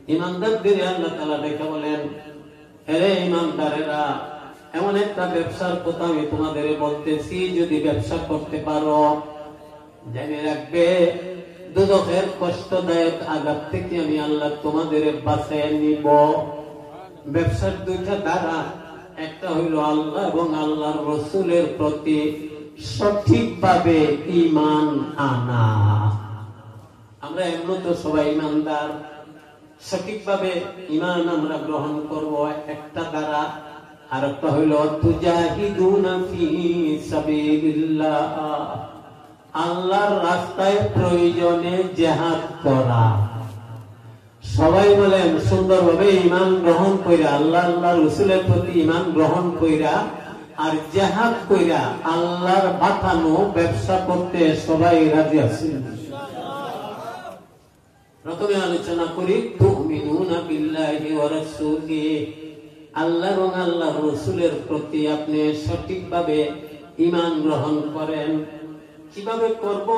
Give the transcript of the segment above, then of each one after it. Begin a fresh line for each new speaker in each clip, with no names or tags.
ইমানদারদের আল্লাহ তাআলা ডেকে বলেন, হে ইমানদারেরা, এমন একটা ব্যবসার কথা আমি তোমাদের বলতেছি, যদি ব্যবসা করতে পারো জেনে রাখবে দুজখের কষ্টদায়ক আযাব থেকে আমি আল্লাহ তোমাদের বাঁচিয়ে নিব। ব্যবসার দুইটা দ্বারা, একটা হইল আল্লাহ এবং আল্লাহর রাসূলের প্রতি সঠিকভাবে ঈমান আনা। আমরা এমন তো সবাই ঈমানদার, সঠিকভাবে ঈমান আমরা গ্রহণ করব একটা দ্বারা। আর একটা হইল তুজাহিদুনা ফি সাবিলিল্লাহ, আল্লাহর রাস্তায় প্রয়োজনে জিহাদ করা। সবাই বলেন সুন্দরভাবে ঈমান গ্রহণ কইরা, আল্লাহ আল্লাহর রাসূলের প্রতি ঈমান গ্রহণ কইরা আর জিহাদ কইরা আল্লাহর বাঁচানো ব্যবসা করতে সবাই রাজি আছেন? প্রথমে আলোচনা করি তুমিনুনা বিল্লাহি ওয়া রাসূলিহি, আল্লাহ এবং আল্লাহর রাসূলের প্রতি আপনি সঠিকভাবে ঈমান গ্রহণ করেন। কিভাবে করব?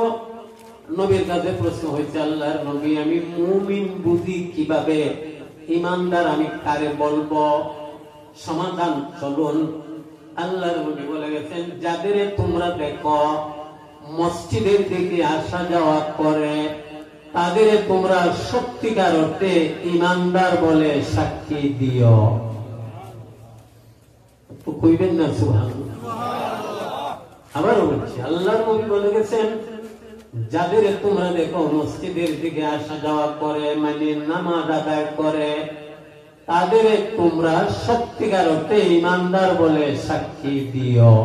নবীর কাছে প্রশ্ন হয়েছে, আল্লাহর নবী আমি মুমিন বুঝি কিভাবে, ঈমানদার আমি কারে বলবো? সমাধান চলুন। আল্লাহর নবী বলে গেছেন, যাদের তোমরা দেখো মসজিদের দিকে আসা যাওয়া করে তাদের তোমরা সত্যিকার অর্থে ঈমানদার বলে সাক্ষী দিও। তো কইবেন না সুবহানাল্লাহ? আবার বলছি, আল্লাহর নবী বলে গেছেন, যাদের তোমরা দেখো মসজিদের দিকে আসা যাওয়া করে, মানে নামাজ আদায় করে, তাদের তোমরা সত্যিকার অর্থে ঈমানদার বলে সাক্ষী দিও।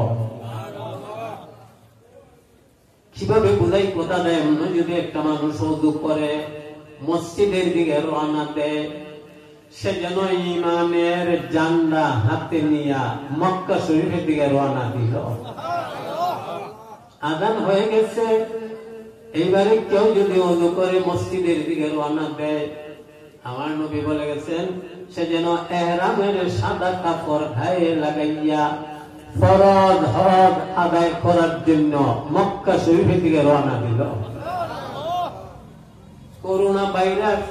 কিভাবে বুঝাই কথা দেয়? যদি একটা মানুষ ওযু করে মসজিদের দিকে রওনা দেয়, সে যেন ঈমানের ঝান্ডা হাতে নিয়ে মক্কা শরীফের দিকে রওনা দিল। আযান হয়ে গেছে, এইবারে কেউ যদি ওযু করে মসজিদের দিকে রওনা দেয়, আমার নবী বলে গেছেন, সে যেন ইহরামের সাদা কাপড় গায়ে লাগাইয়া ফরজ হজ আদায় করার জন্য মক্কা শরীফের দিকে রওনা দিল। করোনা ভাইরাস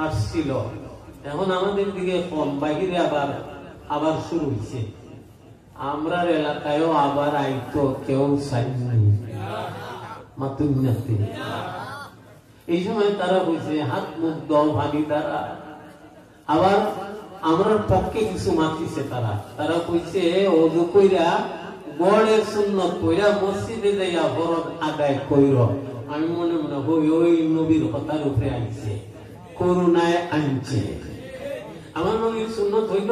আসছিল, এখন আমাদের দিকে কম, বাহিরে আবার শুরু হয়েছে। আমরা এলাকায়ও আবার আইতো, কেউ চাইনি মাতুন্নাতে। এই সময় তারা বলছে হাত মুখ দাও ভাবি দ্বারা। আবার আমরা পক্ষে কিছু মাতিছে, তারা কইছে ওযু কইরা গড়ের সুন্নত কইরা মসজিদে যাইয়া ফরজ আদায় কইর। আমি মনে মনে হই ওই নবীর কথার উপরে আইছে, করুণায় আনছে। আমার নবীর সুন্নত হইল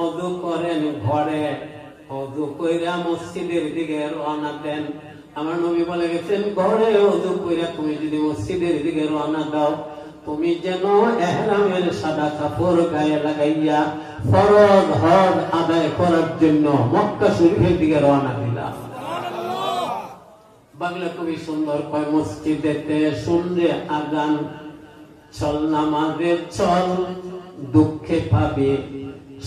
ওযু করেন ঘরে, ওযু কইরা মসজিদের দিকে রওনা দেন। আমার নবী বলে গেছেন, ঘরে ওযু কইরা তুমি যদি মসজিদের দিকে রওনা দাও, তুমি যেন ইহরামের সাদা কাপড় গায়ে লাগাইয়া ফরজ হজ আদায় করার জন্য মক্কা শরীফের দিকে রওনা দিলা। বাংলা খুবই সুন্দর কয়, মসজিদেতে শুনলে আযান, চল নামাজে চল, দুঃখে পাবি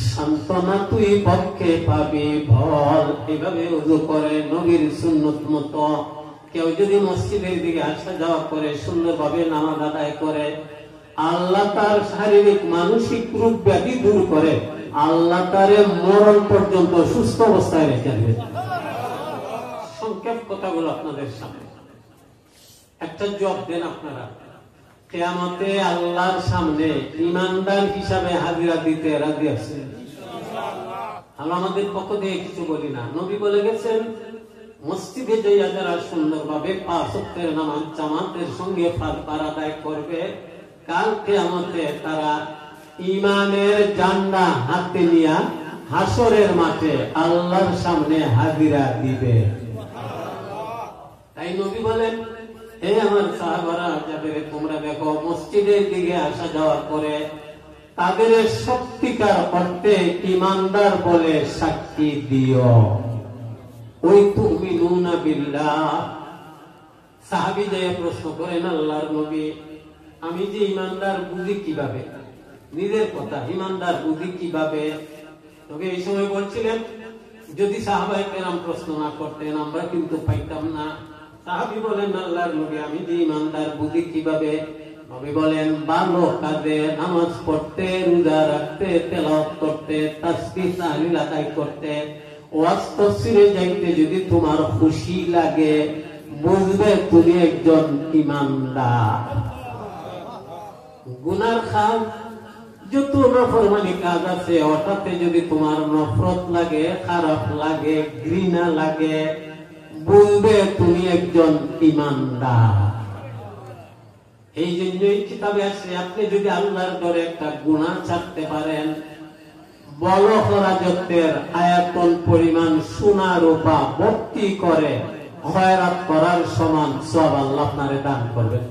সান্ত্বনা তুই পক্ষে পাবি ভল। এভাবে ওযু করে নবীর সুন্নত মতো কেউ যদি মসজিদের দিকে আসা যাওয়া করে, সুন্দরভাবে নামাজ আদায় করে, আল্লাহ তার শারীরিক মানসিক রোগ ব্যাধি দূর করে, আল্লাহ তার মরণ পর্যন্ত সুস্থ অবস্থায় রেখে দেবে। সংক্ষেপ কথাগুলো আপনাদের সামনে, একটা জবাব দেন আপনারা। কিয়ামতে আল্লাহর সামনে ঈমানদার হিসাবে হাজিরা দিতে রাজি আছেন? আমরা আমাদের পক্ষ থেকে কিছু বলি না। নবী বলে গেছেন, মসজিদে যাইয়া যারা সুন্দরভাবে পাঁচ ওয়াক্তের নামাজ জামাতের সঙ্গে ফারজ আদায় করবে, কাল কিয়ামতে তারা ঈমানের ঝান্ডা হাতে নিয়ে হাসরের মাঠে আল্লাহর সামনে হাজিরা দিবে। তাই নবী বলেন, হে আমার সাহাবারা, যাদের তোমরা দেখো মসজিদের দিকে আসা যাওয়া করে, তাদের সত্যিকার অর্থে ঈমানদার বলে সাক্ষী দিও। ওই তুমিনুনা বিল্লাহ। সাহাবী যে প্রশ্ন করেন, আল্লাহর নবী আমি যে ঈমানদার বুঝি কিভাবে? নিজের কথা, ঈমানদার বুঝি কিভাবে? নবী এই সময় বলছিলেন, যদি সাহাবায়ে কেরাম প্রশ্ন না করতেন আমরা কিন্তু পাইতাম না। সাহাবী বলেন, আল্লাহর নবী আমি যে ঈমানদার বুঝি কিভাবে? নবী বলেন ভালো কাজে নামাজ পড়তে, রোজা রাখতে, তেলাওয়াত করতে, তাসবিহ তাহলিল আদায় করতে, ওয়াজ তাফসীরে যাইতে যদি তোমার খুশি লাগে, বুঝবে তুমি একজন ঈমানদার। গুনার কাজ যত নাফরমানি কাজ আছে ওটাতে যদি তোমার নফরত লাগে, খারাপ লাগে, ঘৃণা লাগে, বুঝবে তুমি একজন ঈমানদার। এই জন্যই কিতাবে আছে আপনি যদি আল্লাহর ঘরে একটা গুনাহ ছাড়তে পারেন, বলখ রাজত্বের আয়াতন পরিমাণ সোনা রূপা ভর্তি করে খয়রাত করার সমান সওয়াব আল্লাহ আপনারে দান করবেন।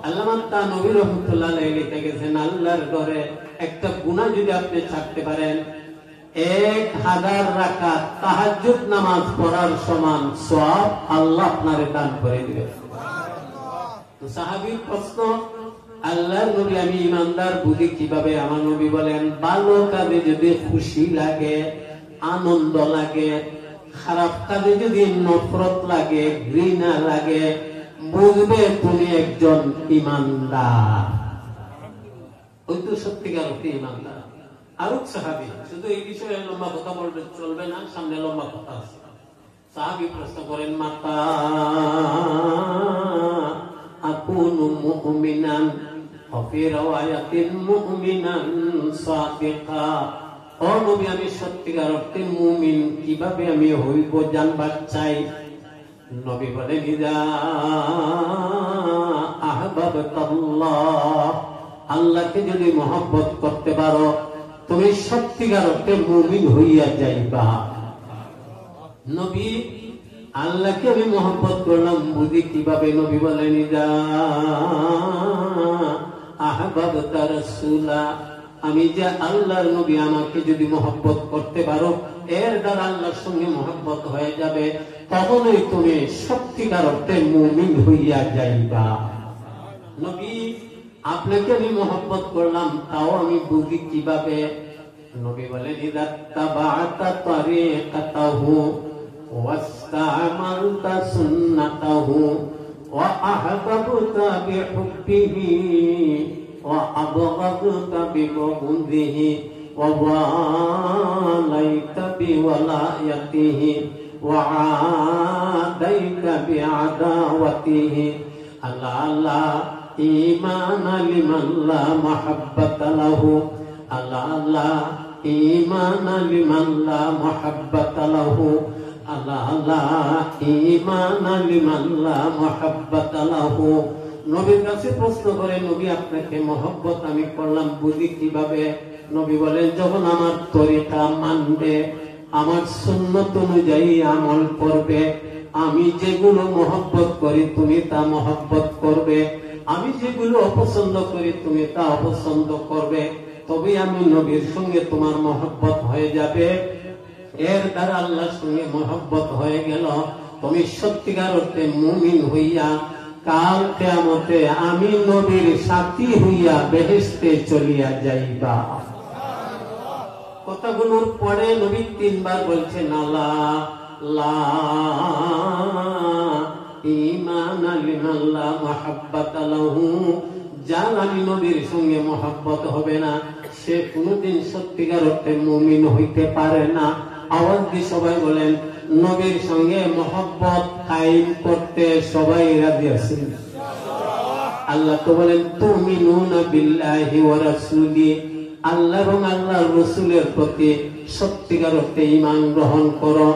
আল্লামা তানভী রাহমাতুল্লাহ আলাইহি লিখে গেছেন, আল্লাহর ঘরে একটা গুনাহ যদি আপনি ছাড়তে পারেন, 1000 রাকাত তাহাজ্জুদ নামাজ পড়ার সমান সওয়াব আল্লাহ আপনারে দান করে দিবেন। তো সাহাবীর প্রশ্ন, আল্লাহর নবী আমি ঈমানদার বুঝি কিভাবে? আমার নবী বলেন ভালো কাজে যদি খুশি লাগে, আনন্দ লাগে, খারাপ কাজে যদি নফরত লাগে, ঘৃণা লাগে, বুঝবে তুমি একজন ঈমানদার। ওই তো সত্যিকার অর্থে ঈমানদার। আরেক সাহাবী, শুধু এই বিষয়ে লম্বা কথা বলতে চলবে না, সামনে লম্বা কথা আছে। সাহাবী প্রশ্ন করেন, মাতা আকুনু মুমিনান ওয়া ফি রাওয়ায়াতিন মুমিনান সাদিকা। ও নবী আমি সত্যিকার অর্থে মুমিন কিভাবে আমি হইব জানবার চাই। নবী বলেন, ইযা আহবাবতাল্লাহ, আল্লাহকে যদি মহব্বত করতে পারো তুমি সত্যিকার অর্থে মুমিন হইয়া যাইবা। নবী আল্লাহকে আমি মহব্বত করলাম বুঝি কিভাবে? নবী বলেন, ইযা আহবাবতা রাসূলা, আমি যে আল্লাহর নবী আমাকে যদি মহব্বত করতে পারো, এর দ্বারা আল্লাহর সঙ্গে মহব্বত হয়ে যাবে, তখনই তুমি সত্যিকার অর্থে মুমিন হইয়া যাইবা। নবী আপনাকে আমি মহব্বত করলাম, তাও আমি বুঝি কিভাবে? নবী বলেন, ইযা তাবা'তা তারিকাতাহু ওয়াস্তা'মালতা সুন্নাতাহু ওয়া আহবাবতা বিহুব্বিহি ওয়া আবগাদতা বিবুগদিহি ওয়া ওয়ালাইতা বিওয়ালায়াতিহি ওয়া আদাইতা বিআদাওয়াতিহি। আল্লাহ আল্লাহ ঈমান লিমান লা মাহাব্বাতা লাহু, আল্লাহ আল্লাহ ঈমান লিমান লা মাহাব্বাতা লাহু, আল্লাহ আল্লাহ ঈমান লিমান লা মাহাব্বাতা লাহু। নবীর কাছে প্রশ্ন করে, নবী আপনাকে মহব্বত আমি করলাম বুঝি কিভাবে? নবী বলেন, যখন আমার তরিকা মানবে, আমার সুন্নত অনুযায়ী আমল করবে, আমি যেগুলো মহব্বত করি তুমি তা মহব্বত করবে, আমি যেগুলো অপছন্দ করি তুমি তা অপছন্দ করবে, তবে আমি নবীর সঙ্গে তোমার মহব্বত হয়ে যাবে। এর দ্বারা আল্লাহর সঙ্গে মহব্বত হয়ে গেল, তুমি সত্যিকার অর্থে মুমিন হইয়া কাল কিয়ামতে আমি নবীর সাথী হইয়া বেহেশতে চলিয়া যাইবা। কথাগুলোর পরে নবী 3 বার বলছেন, আল্লাহ লা ঈমান লিমান লা মাহাব্বাতা লাহু, যার আমি নবীর সঙ্গে মহব্বত হবে না সে কোনদিন সত্যিকার অর্থে মুমিন হইতে পারে না। আওয়াজ দিয়ে সবাই বলেন, নবীর সঙ্গে মহব্বত কায়েম করতে সবাই রাজি আছেন? আল্লাহ তো বলেন, তুমিনুনা বিল্লাহি ওয়া রাসূলি, আল্লাহ এবং আল্লাহর রাসূলের প্রতি সত্যিকার অর্থে ঈমান গ্রহণ করো।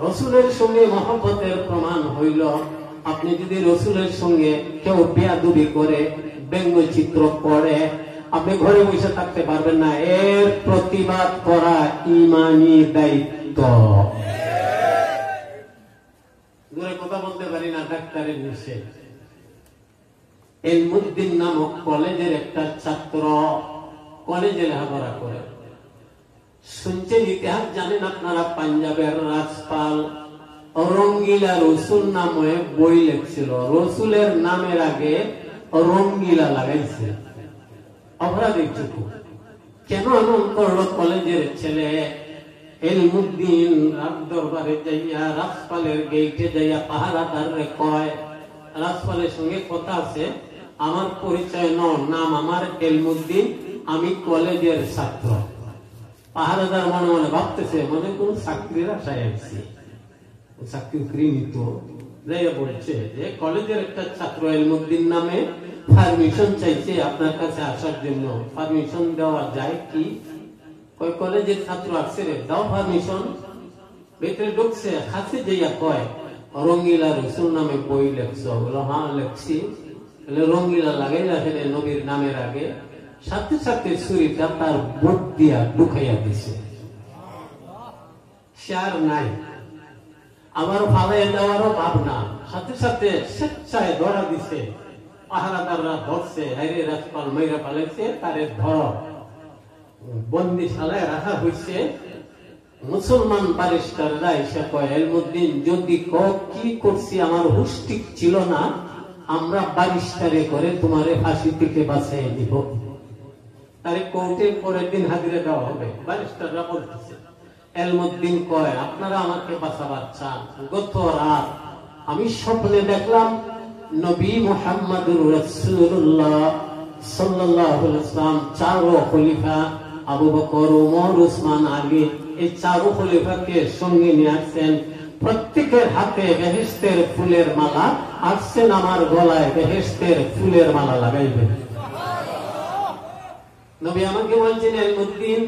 রাসূলের সঙ্গে মহব্বতের প্রমাণ হইল, আপনি যদি রাসূলের সঙ্গে কেউ বেয়াদবি করে, ব্যঙ্গচিত্র করে, আপনি ঘরে বসে থাকতে পারবেন না। এর প্রতিবাদ করা ঈমানি দায়িত্ব। দূরে কথা বলতে পারি না, ডাক্তারের নিষেধ। ইলমুদ্দিন নামক কলেজের একটা ছাত্র কলেজে লেখাপড়া করে। শুনছেন ইতিহাস জানেন আপনারা, পাঞ্জাবের রাজপাল রঙ্গিলা রসুল নামে বই লিখছিল, রসুলের নামের আগে রঙ্গিলা লাগাইছে। অপরাধী চুকু কেন এমন করলো? কলেজের ছেলে ইলমুদ্দিন রাত দরবারে যাইয়া রাজপালের গেইটে যাইয়া পাহারাদার রে কয়, রাজপালের সঙ্গে কথা আছে, আমার পরিচয় নাম আমার এলমুদ্দিন, আমি কলেজের ছাত্র। পাহারাদার মনে মনে ভাবতেছে মনে কোন চাকরির আশায় আসছি, চাকরি নিত বলছে যে কলেজের একটা ছাত্র এলমুদ্দিন নামে পারমিশন চাইছে আপনার কাছে আসার জন্য, পারমিশন দেওয়া যায় কি? কলেজের ছাত্র আসছে রে, দাও পারমিশন। ভেতরে ঢুকছে, কাছে যাইয়া কয় রঙ্গিলা রসুল নামে বই লেখছ? বলো হ্যাঁ লেখছি। রঙ্গিলা লাগাই রাখে নবীর নামের আগে, সাথে সাথে ছুরিটা তার বুক দিয়া ঢুকাইয়া দিছে। সে আর নাই, আবার ফালাই দেওয়ারও ভাবনা, সাথে সাথে স্বেচ্ছায় ধরা দিছে। পাহারাদাররা ধরছে, হাইরে রাজপাল মাইরা পালাইছে, তারে ধর বন্দিশালায় রাখা হয়েছে। মুসলমান ব্যারিস্টাররা এসে কয় এলমুদ্দিন যদি কি করছি আমার হুশ ঠিক ছিল না, আমরা ব্যারিস্টারে করে তোমারে ফাঁসি থেকে বাঁচিয়ে দিব। তারে কোর্টে পরের দিন হাজিরে দেওয়া হবে। ব্যারিস্টাররা বলতেছে, এলমুদ্দিন কয় আপনারা আমাকে বাঁচাবার চান। গত রাত আমি স্বপ্নে দেখলাম নবী মুহাম্মদুর রাসূলুল্লাহ সাল্লাল্লাহু আলাইহি ওয়াসাল্লাম চারো খলিফা আবু বকর, ওমর, উসমান, আলী, এই চারো খলিফাকে সঙ্গে নিয়ে আসছেন। প্রত্যেকের হাতে বেহেশতের ফুলের মালা, আসছেন আমার গলায় বেহেশতের ফুলের মালা লাগাইবেন। নবী আমাকে বলছেন এলমুদ্দিন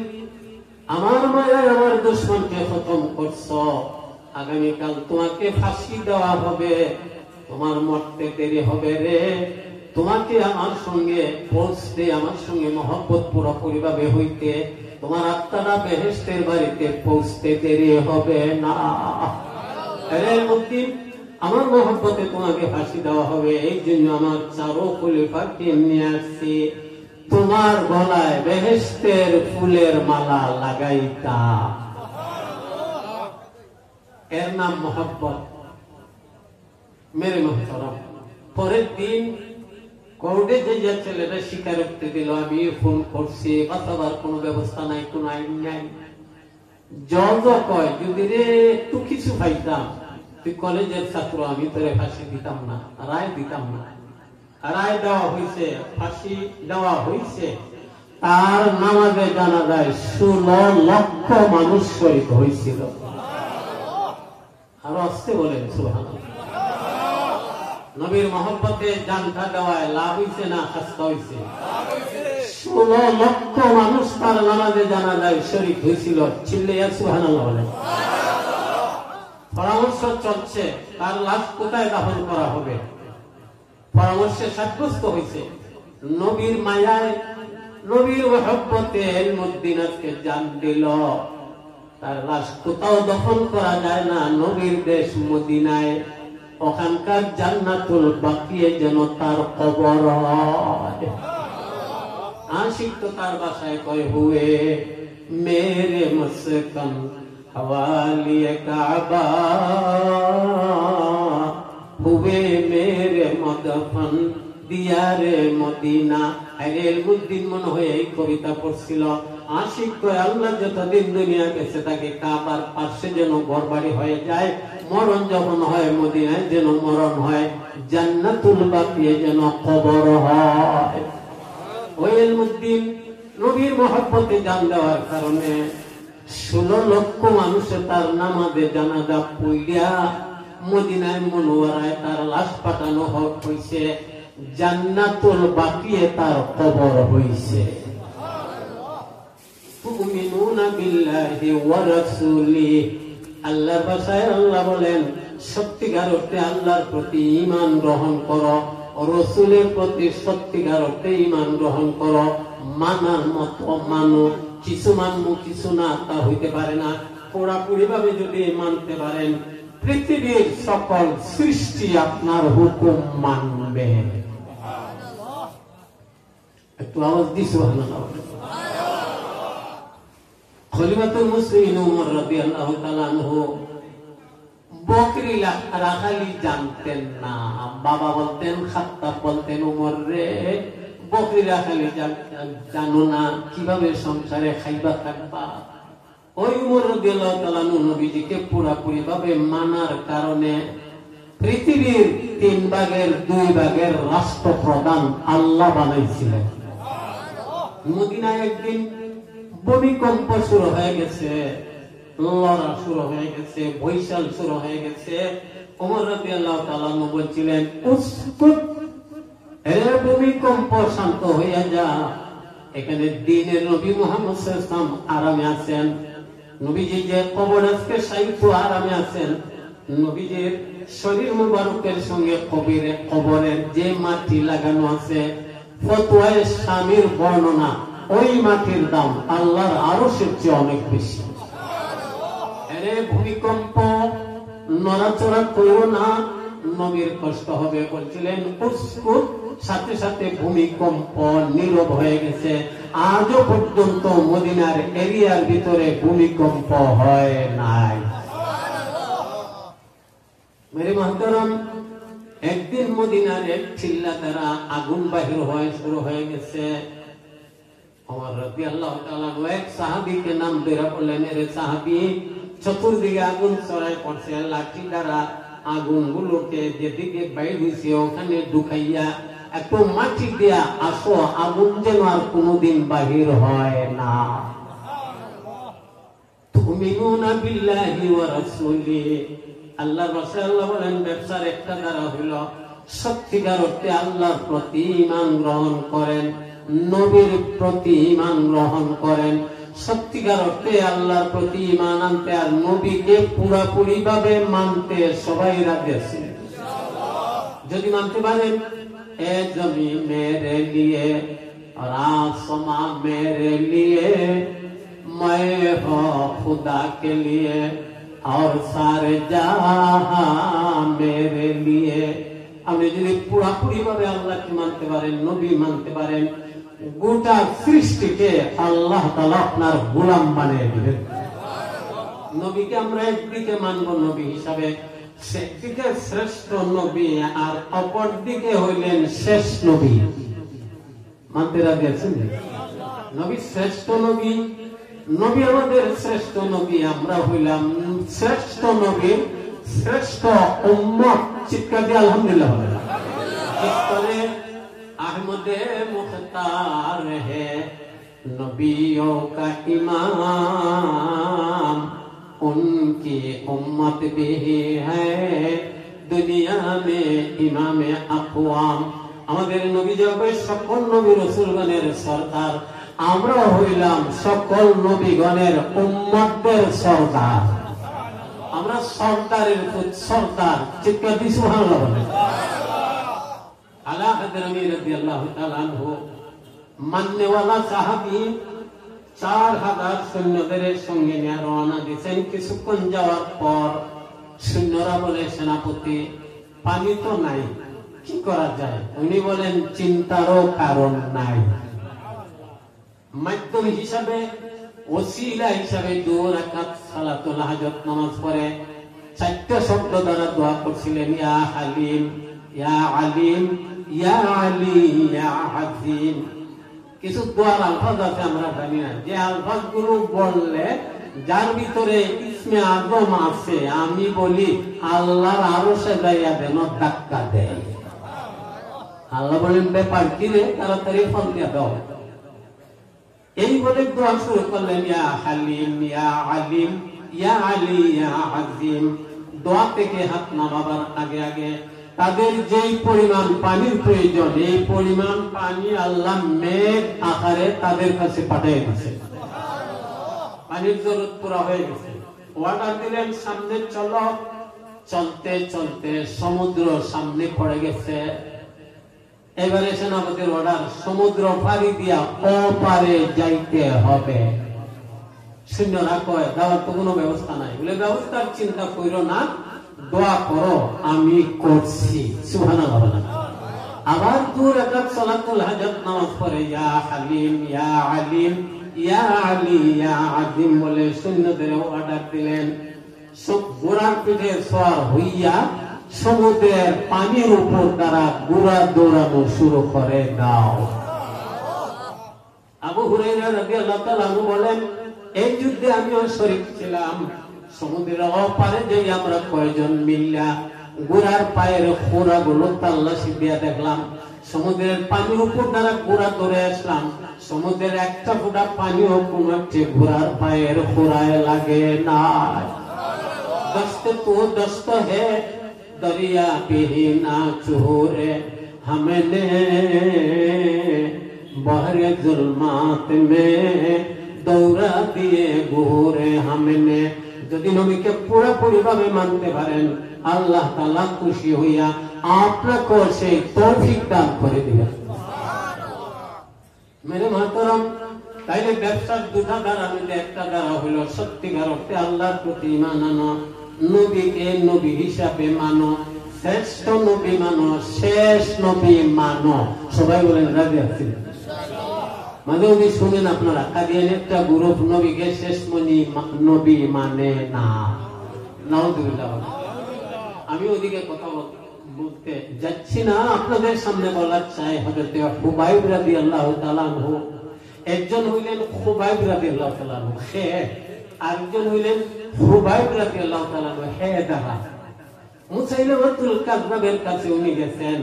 আমার মায়ায় আমার দুশমনকে খতম করছ, আগামীকাল তোমাকে ফাঁসি দেওয়া হবে, তোমার মরতে দেরি হবে রে। তোমাকে আমার সঙ্গে পৌঁছতে, আমার সঙ্গে মহব্বত পুরোপুরি ভাবে হইতে, তোমার আত্মারা বেহেশতের বাড়িতে পৌঁছতে দেরি হবে না। এলমুদ্দিন আমার মহব্বতে তোমাকে ফাঁসি দেওয়া হবে, এই জন্য আমার চারো খলিফাকে নিয়ে আসছি, তোমার গলায় বেহেশতের ফুলের মালা লাগাইতা। এর নাম মহব্বত। মেরে মোহতারাম, পরের দিন কোর্টে যে ছেলেটা স্বীকারোক্তি দিল আমি ফোন করছি, বাঁচাবার কোনো ব্যবস্থা নাই, কোনো আইন নাই। জজ কয় যদি রে একটু কিছু পাইতাম, তুই কলেজের ছাত্র, আমি তোরে ফাঁসি দিতাম না, রায় দিতাম না। রায় দেওয়া হয়েছে, ফাঁসি দেওয়া হয়েছে। তার নামাজে জানা যায় 16 লক্ষ মানুষ শহীদ হয়েছিল। আরো আসতে বলেন সুবহানাল্লাহ। নবীর মহব্বতে জানটা দেওয়ায় লাভ হয়েছে না খাস্তা হয়েছে? 16 লক্ষ মানুষ তার নামাজে জানা যায় শরীক হয়েছিল। চিল্লাইয়া সুবহানাল্লাহ বলেন। পরামর্শ চলছে তার লাশ কোথায় দাফন করা হবে। পরামর্শে সাব্যস্ত হয়েছে নবীর মায়ায়, নবীর মহব্বতে এলমুদ্দিন আজকে জান দিল, তার লাশ কোথাও দফন করা যায় না। নবীর দেশ মদিনায়, ওখানকার জান্নাতুল বাকিয়ে যেন তার কবর হয়। আশিক তো তার বাসায় কয় হুয়ে মেরে মসকন হওয়ালিয়ে কাবা, হুয়ে মেরে মদফন দিয়ারে মদিনা। এলমুদ্দিন মনে হয় এই কবিতা পড়ছিল। আশিক কয় আল্লাহ যতদিন দুনিয়া গেছে তাকে কাবার পাশে যেন ঘরবাড়ি হয়ে যায়, মরণ যখন হয় মদিনায় যেন মরণ হয়, জান্নাতুল বাকিয়ে যেন কবর হয়। ওই এলমুদ্দিন নবীর মহব্বতে জান দেওয়ার কারণে 16 লক্ষ মানুষে তার নামাজে জানাজা পড়িয়া মদিনায় মুনওয়ারায় তার লাশ পাঠানো হয়েছে, জান্নাতুল বাকিয়ে তার কবর হয়েছে। তুমিনুনা বিল্লাহি ওয়া রাসূলিহি, আল্লাহর ভাষায় আল্লাহ বলেন সত্যিকার অর্থে আল্লাহর প্রতি ঈমান গ্রহণ করো, রাসূলের প্রতি সত্যিকার অর্থে ঈমান গ্রহণ করো। মানার মতো মানো, কিছু মানবো কিছু না তা হইতে পারে না। পুরাপুরি ভাবে যদি মানতে পারেন পৃথিবীর সকল সৃষ্টি আপনার হুকুম মানবে। একটু আওয়াজ দিস সুবহানাল্লাহ। খলিফাতুল মুসলিমিন ওমর রাদিয়াল্লাহু তাআলা আনহু বকরি রাখালি জানতেন না। বাবা বলতেন, খাত্তাব বলতেন ওমর রে বকরি রাখালি জানো না, কিভাবে সংসারে খাইবা থাকবা। ওই ওমর রাদিয়াল্লাহু তাআলা আনহু নবীজিকে পুরাপুরি ভাবে মানার কারণে পৃথিবীর 3 ভাগের 2 ভাগের রাষ্ট্রপ্রধান আল্লাহ বানাইছিলেন। মদিনায় একদিন ভূমিকম্প শুরু হয়ে গেছে, লড়া শুরু হয়ে গেছে, বৈশাল শুরু হয়ে গেছে। ওমর রাদিয়াল্লাহু তাআলা আনহু বলছিলেন, উসকুত, হে ভূমিকম্প শান্ত হইয়া যা। এখানে দ্বীনের নবী মুহাম্মদ সাল্লাল্লাহু আলাইহি ওয়াসাল্লাম আরামে আছেন। নবীজি যে কবর আজকে শায়িত আরামে আছেন। নবীজির শরীর মুবারকের সঙ্গে কবরের যে মাটি লাগানো আছে, ফতোয়ায়ে শামীর বর্ণনা, ওই মাটির দাম আল্লাহর আরশের চেয়ে অনেক বেশি। আরে ভূমিকম্প, নড়াচড়া করো না, নবীর কষ্ট হবে বলছিলেন। উসকুত, সাথে সাথে ভূমিকম্প নীরব হয়ে গেছে। আজও পর্যন্ত মদিনার এরিয়ার ভিতরে ভূমিকম্প হয় নাই। মেরে মুহতারাম, একদিন মদিনার এক চিল্লা দ্বারা আগুন বাহির হয় শুরু হয়ে গেছে। ওমর রাদিয়াল্লাহু তাআলা এক সাহাবীকে নাম ধরে বললেন, এরে সাহাবী, চতুর্দিকে আগুন ছড়ায় পড়ছে, লাঠি দ্বারা আগুন গুলোকে যেদিকে বাইর হয়েছে ওখানে ঢুকাইয়া একটু মাটি দিয়া আসো, আগুন যেন আর কোনদিন বাহির হয় না। তুমিনুনা বিল্লাহি ওয়া রাসূলিহি, আল্লাহর রাসূল আল্লাহ বলেন, ব্যবসার একটা দ্বারা হইল সত্যিকার অর্থে আল্লাহর প্রতি ঈমান গ্রহণ করেন, নবীর প্রতি ঈমান গ্রহণ করেন। সত্যিকার অর্থে আল্লাহর প্রতি ঈমান আনতে আর নবীকে পুরাপুরি ভাবে মানতে সবাই রাজি আছে। যদি মানতে পারেন, এ জমি মেরে লিয়ে और आसमां मेरे लिए, मैं हो खुदा के लिए और सारे जहां मेरे लिए। আপনি যদি পুরাপুরি ভাবে আল্লাহকে মানতে পারেন, নবী মানতে পারেন, গোটা সৃষ্টিকে আল্লাহ তাআলা আপনার গোলাম বানিয়ে দিবেন। নবীকে আমরা একদিকে মানব নবী হিসাবে, একদিকে শ্রেষ্ঠ নবী আর অপর দিকে হইলেন শেষ নবী। মানতে রাজি আছেন? নবী শ্রেষ্ঠ নবী, নবী আমাদের শ্রেষ্ঠ নবী, আমরা হইলাম শ্রেষ্ঠ নবী, শ্রেষ্ঠ উম্মত। চিৎকার দিয়ে আলহামদুলিল্লাহ বলেন। अहमदे मुख्तार है नबियों का इमाम, उनकी उम्मत भी है दुनिया में इमाम अक़वाम। আমাদের নবী জগৎ সকল নবী রাসূলগণের সরদার, আমরা হইলাম সকল নবীগণের উম্মতদের সরদার। আমরা সরদারের সরদার। চিৎকার দিয়ে সুবহানাল্লাহ বলেন। আলা হাদরামি রাদিয়াল্লাহু তাআলা আনহু মাননে ওয়ালা সাহাবী 4000 সৈন্যদের সঙ্গে নিয়ে রওনা দিয়েছেন। কিছুক্ষণ যাওয়ার পর সৈন্যরা বলে, সেনাপতি, পানি তো নাই, কি করা যায়? উনি বলেন, চিন্তারও কারণ নাই। মাধ্যম হিসাবে, ওসিলা হিসাবে 2 রাকাত সালাতুল হাজত নামাজ পড়ে 4টা শব্দ দ্বারা দোয়া করছিলেন, ইয়া হালিম, ইয়া আলিম, ইয়া আলী, ইয়া হাযীম। কিছু দোয়ার আলফাজ আছে আমরা জানি না, যে আলফাজ গুলো বললে যার ভিতরে ইসমে আযম আছে, আমি বলি আল্লাহর আরশে যাইয়া যেন ধাক্কা দেয়। আল্লাহ বলেন, ব্যাপার কি রে, তাড়াতাড়ি ফল দিয়া দাও। এই বলে দোয়া শুরু করলেন, ইয়া হালিম, ইয়া আলিম, ইয়া আলী, ইয়া হাযীম। দোয়া থেকে হাত নামাবার আগে আগে তাদের যেই পরিমাণ পানির প্রয়োজন, এই পরিমাণ পানি আল্লাহ মেঘ আকারে তাদের কাছে পাঠিয়ে দিয়েছে। পানির জরুরত পুরা হয়ে গেছে। ওয়াটার দিলেন, সামনে চলো। চলতে চলতে সমুদ্র সামনে পড়ে গেছে। এবারে সেনাপতির অর্ডার, সমুদ্র পাড়ি দিয়া ওপারে যাইতে হবে। সৈন্যরা কয়, যাওয়ার তো কোনো ব্যবস্থা নাই। বলে, ব্যবস্থার চিন্তা করো না, দোয়া করো, আমি করছি। সুবহানাল্লাহ বলেন। আবার 2 রাকাত সালাতুল হাজত নামাজ পড়ে, ইয়া হালিম, ইয়া আলিম, ইয়া আলী, ইয়া আযীম বলে সৈন্যদের অর্ডার দিলেন। সব ঘোড়ার পিঠে সওয়ার হইয়া সমুদ্রের পানির উপর দ্বারা ঘোড়া দৌড়ানো শুরু করে দাও। আবু হুরায়রা রাদিয়াল্লাহু তাআলা বলেন, এই যুদ্ধে আমিও শরীক ছিলাম। সমুদ্রের ওপারে যে আমরা কয়জন মিল্লা ঘোড়ার পায়ের খোড়াগুলো তাল্লাশি দিয়ে দেখলাম, সমুদ্রের পানির উপর দ্বারা ঘোড়া ধরে আসলাম, সমুদ্রের একটা ফোঁটা পানিও কোন একটি ঘোড়ার পায়ের খোড়ায় লাগে না। দস্ত তো দস্ত হে দরিয়া भी ना छोड़े हमने बहरे जुल्मात में दौरा दिए घूरे हमने। যদি নবীকে পুরোপুরি ভাবে মানতে পারেন, আল্লাহ তাআলা খুশি হইয়া আপনাকে সেই তৌফিক দান করে দিবেন। মেরে মাতরম, তাইলে ব্যবসার দুটা দ্বারা মধ্যে একটা দ্বারা হলো সত্যিকার অর্থে আল্লাহর প্রতি ঈমান আনো, নবীকে নবী হিসাবে মানো, শ্রেষ্ঠ নবী মানো, শেষ নবী মানো। সবাই বলেন রাজি আছি? মাঝে মাঝে শুনেন আপনারা কাদিয়ানি একটা গ্রুপ নবীকে শেষ নবী মানে না। নাউযুবিল্লাহ। আমি ওদিকে কথা বলতে যাচ্ছি না, আপনাদের সামনে বলার চাই হযরত খুবাইব রাদিয়াল্লাহু তাআলা আনহু একজন হইলেন খুবাইব রাদিয়াল্লাহু তাআলা আনহু হে, আরেকজন হইলেন খুবাইব রাদিয়াল্লাহু তাআলা আনহু হে দ্বারা। মুসাইলামাতুল কাযযাবের কাছে উনি গেছেন,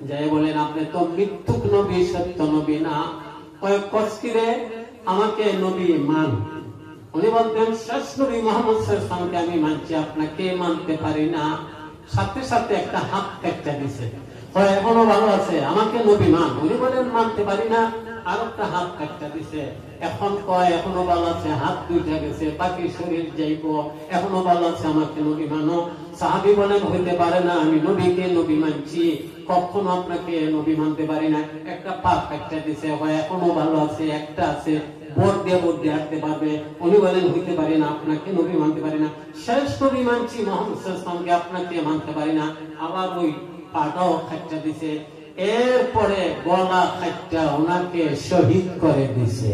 যাই বলেন আপনি তো মিথ্যুক নবী, সত্য নবী না, কয়েক কষ্টিরে আমাকে নবী মান। উনি বলতেন শেষ নবী মুহাম্মদ সাল্লাল্লাহু আলাইহি ওয়াসাল্লামকে আমি মানছি, আপনাকে মানতে পারি না। সাথে সাথে একটা হাত একটা দিছে, এখনো ভালো আছে, আমাকে নবী মান। উনি বলেন মানতে পারি না, আর একটা হাত একটা দিছে, এখন কয় এখনো ভালো আছে, হাত দুইটা গেছে, বাকি শরীর যাইব, এখনো ভালো আছে, আমাকে নবী মানো। সাহাবী বলেন হইতে পারে না, আমি নবীকে নবী মানছি, কখনো আপনাকে নবী মানতে পারি না। একটা পা একটা দিছে, এখনো ভালো আছে, একটা আছে, ভোট দিয়ে হাঁটতে পারবে। উনি বলেন হইতে পারি না, আপনাকে নবী মানতে পারি না। শেষ নবী মানছি মুহাম্মদ সাল্লাল্লাহু আলাইহি ওয়াসাল্লামকে, আপনাকে মানতে পারি না। আবার ওই পাটাও খাচ্চা দিছে, এরপরে গলা খাচ্চা ওনাকে শহীদ করে দিছে।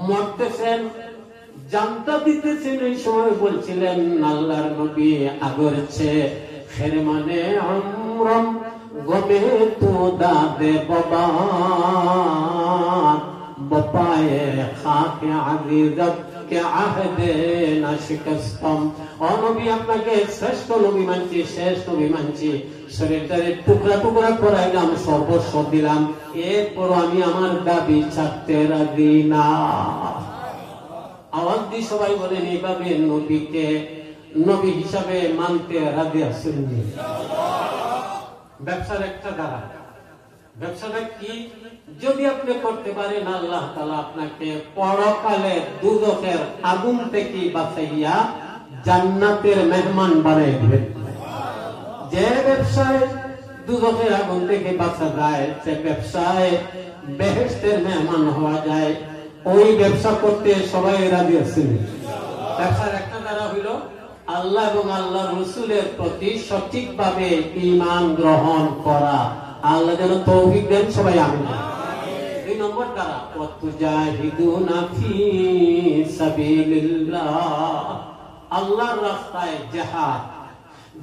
মরতেছেন, জানতা দিতেছেন, এই সময় বলছিলেন আল্লাহর নবী আগরছে খেরে মানে আমরম গমে তো দাদে বাবা বপায়ে খাকে আজিজত কে আহদে না শিকস্তম। ও নবী, আপনাকে শ্রেষ্ঠ নবী মানছি, শেষ নবী মানছি, শরীরটারে টুকরা টুকরা করাইলাম, সর্বস্ব দিলাম, এরপর আমি আমার দাবি ছাড়তে রাজি না। আওয়াজ দিয়ে সবাই বলেন এইভাবে নবীকে নবী হিসাবে মানতে রাজি আছেন? ব্যবসার একটা দ্বারা, ব্যবসাটা কি? যদি আপনি করতে পারেন, আল্লাহ তাআলা আপনাকে পরকালে দুজখের আগুন থেকে বাঁচাইয়া জান্নাতের মেহমান বানাই দিবেন। যে ব্যবসায় দুজখের আগুন থেকে বাঁচা যায়, সে ব্যবসায় বেহেশতের মেহমান হওয়া যায়, ওই ব্যবসা করতে সবাই রাজি আছেন? ব্যবসার একটা দ্বারা হইল আল্লাহ এবং আল্লাহ রাসূলের প্রতি সঠিকভাবে ঈমান গ্রহণ করা। আল্লাহ যেন তৌফিক দেন, সবাই আমিন। দুই নম্বর দ্বারা ওয়াতুজাহিদুনা ফি সাবিলিল্লাহ, আল্লাহর রাস্তায় জিহাদ।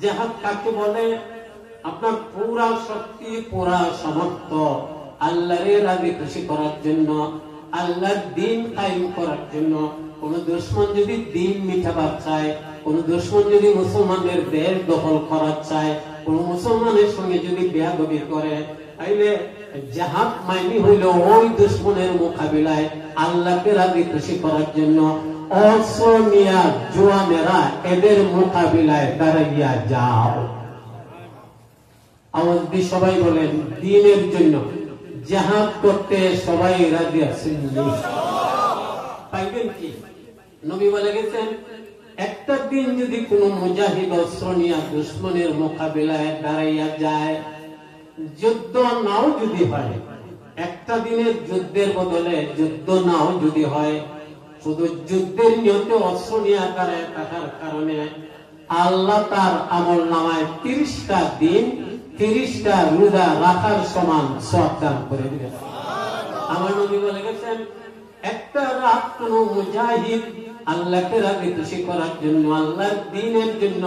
জিহাদ কাকে বলে? আপনার পুরা শক্তি, পুরা সামর্থ্য আল্লাহর রাজি খুশি করার জন্য, আল্লাহর দ্বীন কায়েম করার জন্য। কোন দুশমন যদি দ্বীন মিটাবার চায়, কোন দুশমন যদি মুসলমানদের দেশ দখল করার চায়, কোন মুসলমানের সঙ্গে যদি বেয়াদবি করে, তাইলে জিহাদ মাইনি হইল ওই দুশমনের মোকাবিলায় আল্লাহকে রাজি খুশি করার জন্য অসমিয়া জওয়ানেরা এদের মোকাবিলায় দাঁড়াইয়া যাও। আওয়াজ দিয়ে সবাই বলেন দ্বীনের জন্য জিহাদ করতে সবাই রাজি আছেন? পাইবেন কি? নবী বলে গেছেন, একটা দিন যদি কোন মুজাহিদ অস্ত্র নিয়ে দুশমনের মোকাবিলায় দাঁড়াইয়া যায়, যুদ্ধ নাও যদি হয়, একটা দিনের যুদ্ধের বদলে যুদ্ধ নাও যদি হয়, শুধু যুদ্ধের নিয়তে অস্ত্র নিয়ে দাঁড়ায় থাকার কারণে আল্লাহ তার আমল নামায় 30টা দিন 30টা রোজা রাখার সমান সওয়াব দান করে দিবেন। আমার নবী বলে গেছেন, একটা রাত কোন মুজাহিদ আল্লাহকে রাজি খুশি করার জন্য, আল্লাহর দ্বীনের জন্য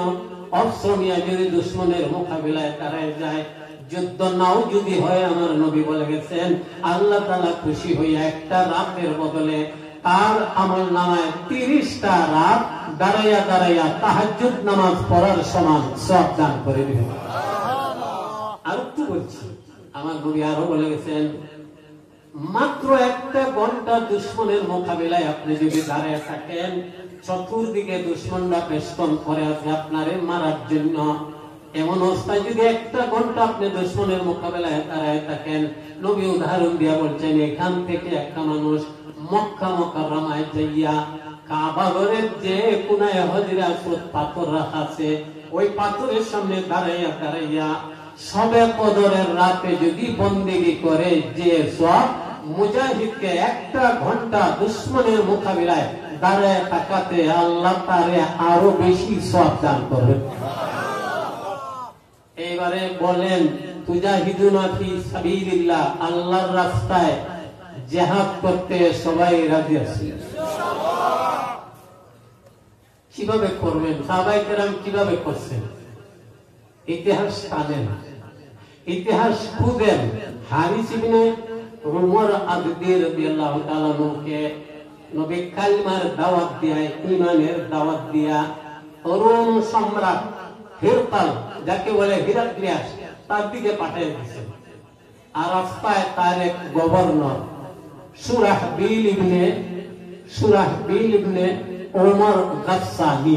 অস্ত্র নিয়ে যদি দুশমনের মোকাবিলায় দাঁড়ায় যায়, যুদ্ধ নাও যদি হয়, আমার নবী বলে গেছেন আল্লাহ তাআলা খুশি হইয়া একটা রাতের বদলে তার আমল নামায় 30টা রাত দাঁড়াইয়া দাঁড়াইয়া তাহাজ্জুদ নামাজ পড়ার সমান সওয়াব দান করে দিবেন। আর একটু বলছি, আমার নবী আরো বলে গেছেন, মাত্র 1 ঘন্টা দুশমনের মোকাবিলায় আপনি যদি দাঁড়িয়ে থাকেন, চতুর্দিকে দুশমনরা বেষ্টন করে আছে আপনারে মারার জন্য, এমন অবস্থায় যদি 1 ঘন্টা আপনি দুশমনের মোকাবিলায় দাঁড়িয়ে থাকেন, নবী উদাহরণ দিয়া বলছেন, এখান থেকে একটা মানুষ মক্কা মুকাররমায় যাইয়া কাবা ঘরের যে কোনায় হজরে আসওয়াদ পাথর রাখা আছে, ওই পাথরের সামনে দাঁড়াইয়া দাঁড়াইয়া সবে কদরের রাতে যদি বন্দেগী করে, যে সওয়াব মুজাহিদকে 1 ঘন্টা দুশমনের মোকাবিলায় দাঁড়ায় থাকাতে আল্লাহ তারে আরো বেশি সওয়াব দান করবেন। এবারে বলেন, তুজাহিদুনা ফি সাবিলিল্লাহ, আল্লাহর রাস্তায় জিহাদ করতে সবাই রাজি আছে? কিভাবে করবেন? সাহাবায়ে কেরাম কিভাবে করছেন? ইতিহাস জানেন, ইতিহাস খুঁজেন। হারিস ইবনে উমর আবদি রাদিয়াল্লাহু তাআলা কে নবী কালিমার দাওয়াত দিয়া, ঈমানের দাওয়াত দিয়া রোম সম্রাট হিরকাল, যাকে বলে হিরাক্লিয়াস, তার দিকে পাঠিয়ে দিয়েছেন। আর রাস্তায় তার এক গভর্নর সুরাহবিল ইবনে ওমর গাসসানি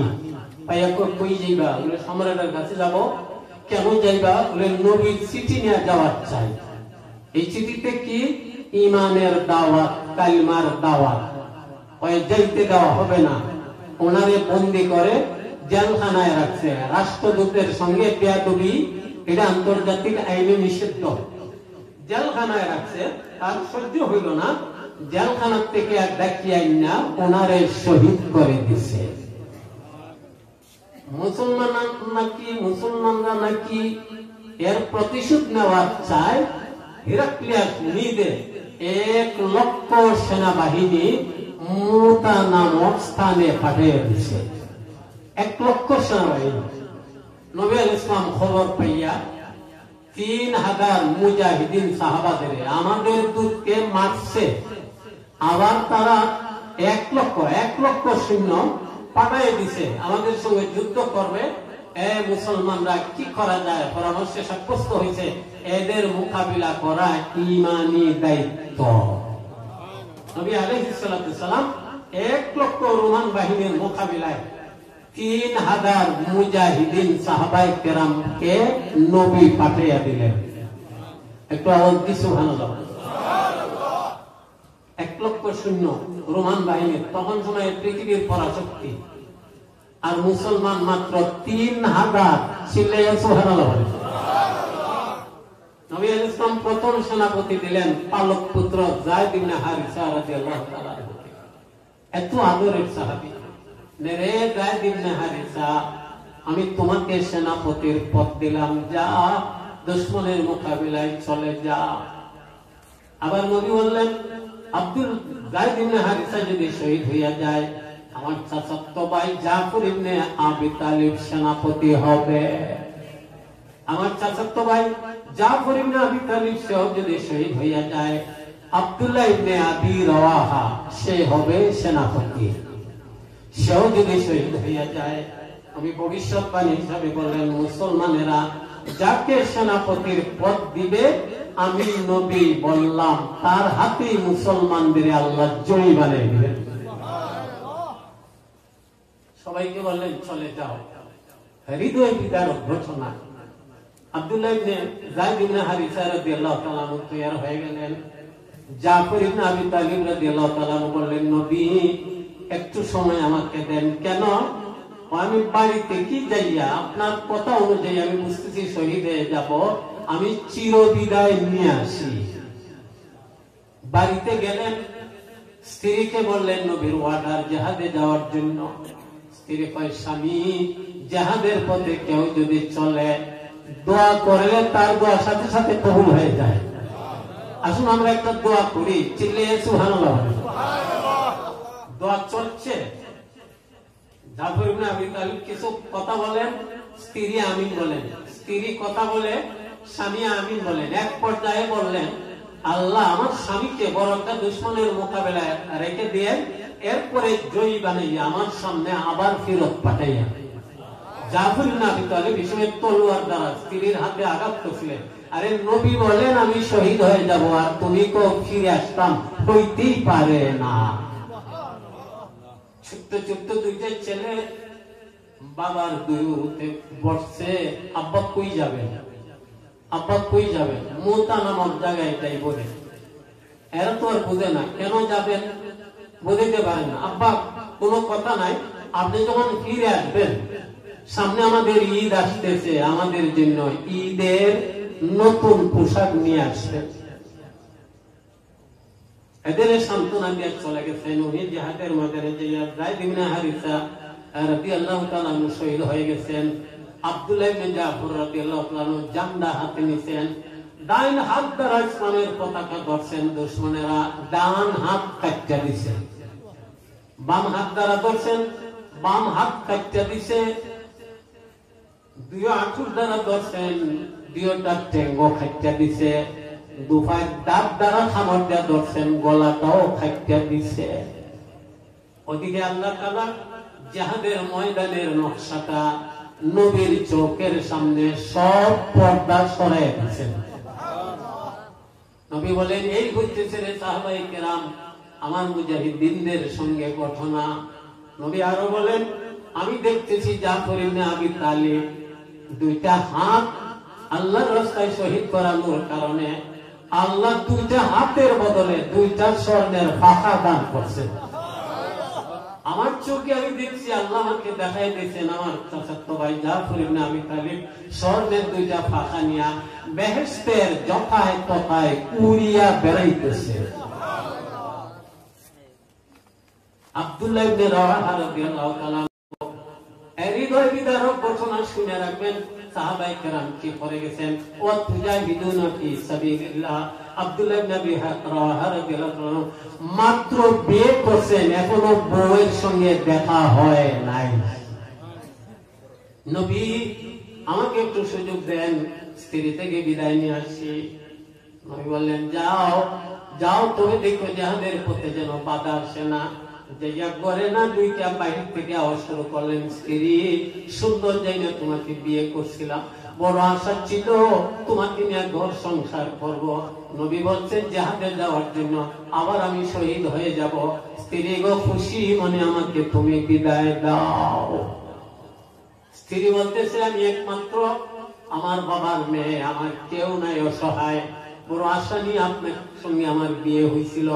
পাইয়া কই যাইবা? বলে সম্রাটের কাছে যাব। কেন যাইবা? বলে নবীর চিঠি নিয়ে যাওয়ার চাই। এই চিঠিতে কি? ঈমানের দাওয়াত, কালিমার দাওয়াত। ওই যাইতে দেওয়া হবে না। ওনারে বন্দী করে জেলখানায় রাখছে। রাষ্ট্রদূতের সঙ্গে বেয়াদবি, এটা আন্তর্জাতিক আইনে নিষিদ্ধ। জেলখানায় রাখছে, তার সহ্য হইল না, জেলখানার থেকে ডাকিয়ে আইনা ওনারে শহীদ করে দিছে। মুসলমানরা নাকি এর প্রতিশোধ নেওয়ার চায়। হিরাক্লিয়াস নিজে 1 লক্ষ সেনাবাহিনী মুতা নামক স্থানে পাঠিয়ে দিছে। 1 লক্ষ সেনাবাহিনী। নবী আলাইহিস সালাম খবর পাইয়া 3000 মুজাহিদিন সাহাবাদের আমাদের দূতকে মারছে, আবার তারা 1 লক্ষ সৈন্য পাঠিয়ে দিছে, আমাদের সঙ্গে যুদ্ধ করবে। মুসলমানরা কি করা যায়? পরামর্শে সাব্যস্ত হয়েছে এদের মোকাবিলা করা ঈমানি দায়িত্ব। নবী আলাইহিস সালাম 1 লক্ষ রোমান বাহিনীর মোকাবিলায় 3000 মুজাহিদিন সাহাবায়ে কেরামকে নবী পাঠিয়ে দিলেন। একটু আওয়াজ দি সুবহানাল্লাহ। 1 লক্ষ সৈন্য রোমান বাহিনীর, তখন সময়ে পৃথিবীর পরাশক্তি, আর মুসলমান মাত্র 3000। চিল্লাইয়া সুবহানাল্লাহ। নবী আলাইহিস সালাম প্রথম সেনাপতি দিলেন পালক পুত্র যায়েদ ইবনে হারিসা রাদিয়াল্লাহু তাআলা। এত আদরের সাহাবী। রে যায়েদ ইবনে হারিসা, আমি তোমাকে সেনাপতির পদ দিলাম, যা দুশমনের মোকাবিলায় চলে যা। আবার নবী বললেন, যায়েদ ইবনে হারিসা যদি শহীদ হইয়া যায়, আমার চাচাতো ভাই জাফর ইবনে আবি তালিব সেনাপতি হবে। আমার চাচাতো ভাই জাফর ইবনে আবি তালিব সেও যদি শহীদ হইয়া যায়, আব্দুল্লাহ ইবনে আবি রাওয়াহা সে হবে সেনাপতি। সেও যদি শহীদ হইয়া যায়, আমি ভবিষ্যৎবাণী হিসাবে বললেন, মুসলমানেরা যাকে সেনাপতির পদ দিবে, আমি নবী বললাম তার হাতেই মুসলমানদের আল্লাহ জয়ী বানিয়ে দিবেন। সবাইকে বললেন চলে যাও। হৃদয় বিদারক ঘোষণা। আব্দুল্লাহ ইবনে যায়েদ ইবনে হারিসা রাদিয়াল্লাহু তাআলা তৈয়ার হয়ে গেলেন। জাফর ইবনে আবি তালিব রাদিয়াল্লাহু তাআলা বললেন, নবী একটু সময় আমাকে দেন। কেন? আমি বাড়িতে কি যাইয়া আপনার কথা অনুযায়ী আমি বুঝতেছি শহীদ হয়ে যাব, আমি চিরবিদায় নিয়ে আসি। বাড়িতে গেলেন, স্ত্রীকে বললেন নবীর ওয়ার্ডার জিহাদে যাওয়ার জন্য। স্ত্রী কয়, স্বামী জিহাদের পথে কেউ যদি চলে, দোয়া করলে তার দোয়া সাথে সাথে কবুল হয়ে যায়। আসুন আমরা একটা দোয়া করি, চিল্লিয়ে সুবহানাল্লাহ। দোয়া চলছে। জাফর ইবনে আবি তালিব কিছু কথা বলেন, স্ত্রী আমিন বলেন। স্ত্রী কথা বলে, স্বামী আমিন বলেন। এক পর্যায়ে বললেন, আল্লাহ আমার স্বামীকে বড় একটা দুশ্মনের মোকাবেলায় রেখে দিয়ে এরপরে জয়ী বানাইয়া আমার সামনে আবার ফেরত পাঠাইয়া। জাফর ইবনে আবি তালিব বিষয়ে তলোয়ার দ্বারা স্ত্রীর হাতে আঘাত করছিলেন। আরে নবী বলেন আমি শহীদ হয়ে যাব, আর তুমি তো ফিরে আসতাম, হইতেই পারে না। ছোট্ট ছোট্ট দুইটা ছেলে বাবার দুই উঠে বসছে, আব্বা কই যাবে, আব্বা কই যাবে, মোতা নামক জায়গায় তাই বলে। এরা তো আর বুঝে না কেন যাবেন, বুঝতে পারেন না। আব্বা কোনো কথা নাই, আপনি যখন ফিরে আসবেন, সামনে আমাদের ঈদ আসতেছে, আমাদের জন্য ঈদের নতুন পোশাক নিয়ে আসবেন। এদের সান্ত্বনা দিয়ে চলে গেছেন। উনি জিহাদের ময়দানে যাইয়া যায়েদ ইবনে হারিসা রাদিয়াল্লাহু তাআলা আনহু শহীদ হয়ে গেছেন। আব্দুল্লাহ ইবনে জাফর রাদিয়াল্লাহু তাআলা আনহু জামদা হাতে নিছেন, ডান হাত দ্বারা ইসলামের পতাকা ধরছেন, দুশমনেরা ডান হাত কাটতে দিছে। বাম হাত দ্বারা ধরছেন, বাম হাত কাটতে দিছে। দুই আঁচুর দ্বারা ধরছেন, দুইটা টেঙ্গো খাইতে দিছে। দুপায়ের দাঁত দ্বারা খামর দিয়া ধরছেন, গলাটাও খাইতে দিছে। ওদিকে আল্লাহ তাআলা জিহাদের ময়দানের নকশাটা নবীর চোখের সামনে সব পর্দা সরাই দিয়েছেন। নবী বলেন, এই হইতেছে রে সাহাবায়ে কেরাম আমার মুজাহিদিনদের সঙ্গে ঘটনা। নবী আরো বলেন, আমি দেখতেছি জাফর ইবনে আবি তালিব দুইটা হাত আল্লাহর রাস্তায় শহীদ করানোর কারণে আল্লাহ দুইটা হাতের বদলে দুইটা স্বর্ণের পাখা দান করছেন। আমার চোখে আমি দেখছি, আল্লাহ আমাকে দেখাই দিয়েছেন আমার চাচাতো ভাই জাফর ইবনে আবি তালিব স্বর্ণের দুইটা পাখা নিয়া বেহেশতের যথায় তথায় উড়িয়া বেড়াইতেছে। আব্দুল্লাহ ইবনে রাওয়াহা রাদিয়াল্লাহু তাআলা হৃদয় বিদারক ঘটনা শুনে রাখবেন। সাহাবায়ে কেরাম কি করে গেছেন, ওয়া তুজাহিদুনা ফি সাবিলিল্লাহ। আব্দুল্লাহ ইবনে আবি রাওয়াহা রাদিয়াল্লাহু তাআলা মাত্র বিয়ে করছেন, এখনো বউয়ের সঙ্গে দেখা হয় নাই। নবী আমাকে একটু সুযোগ দেন, স্ত্রী থেকে বিদায় নিয়ে আসি। নবী বললেন, যাও যাও, তবে দেখো জিহাদের পথে যেন বাধা আসে না। করে না দুইটা বাইরে থেকে আওয়াজ শুরু করলেন, স্ত্রী সুন্দর জায়গা তোমাকে বিয়ে করছিলাম, বড় আশা ছিল তোমাকে নিয়ে ঘর সংসার করব। নবী বলছেন জিহাদে যাওয়ার জন্য আবার আমি শহীদ হয়ে যাব। স্ত্রী গো খুশি মনে আমাকে তুমি বিদায় দাও। স্ত্রী বলতেছে, আমি একমাত্র আমার বাবার মেয়ে, আমার কেউ নাই, অসহায়। বড় আশা নিয়ে আপনার সঙ্গে আমার বিয়ে হয়েছিল,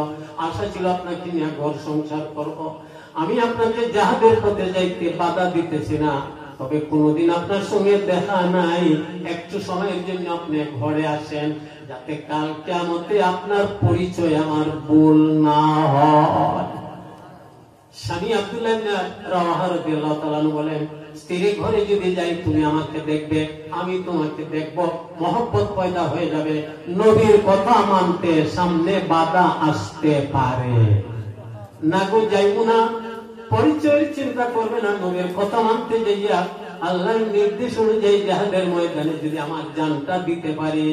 আশা ছিল আপনাকে নিয়ে ঘর সংসার করব। আমি আপনাকে জিহাদের পথে যাইতে বাধা দিতেছি না, তবে কোনদিন আপনার সঙ্গে দেখা নাই, একটু সময়ের জন্য আপনি ঘরে আসেন, যাতে কাল কিয়ামতে আপনার পরিচয় আমার ভুল না হয়। স্বামী আব্দুল্লাহ ইবনে রাওয়াহা রাদিয়াল্লাহু তাআলা বলেন, স্ত্রী ঘরে যদি যাই তুমি আমাকে দেখবে, আমি তোমাকে দেখব, মহব্বত পয়দা হয়ে যাবে। নবীর কথা মানতে সামনে বাধা আসতে পারে না গো, যাইব না, পরিচয়ের চিন্তা করবে না। নবীর কথা মানতে যাইয়া আল্লাহর নির্দেশ অনুযায়ী জিহাদের ময়দানে যদি আমার জানটা দিতে পারি,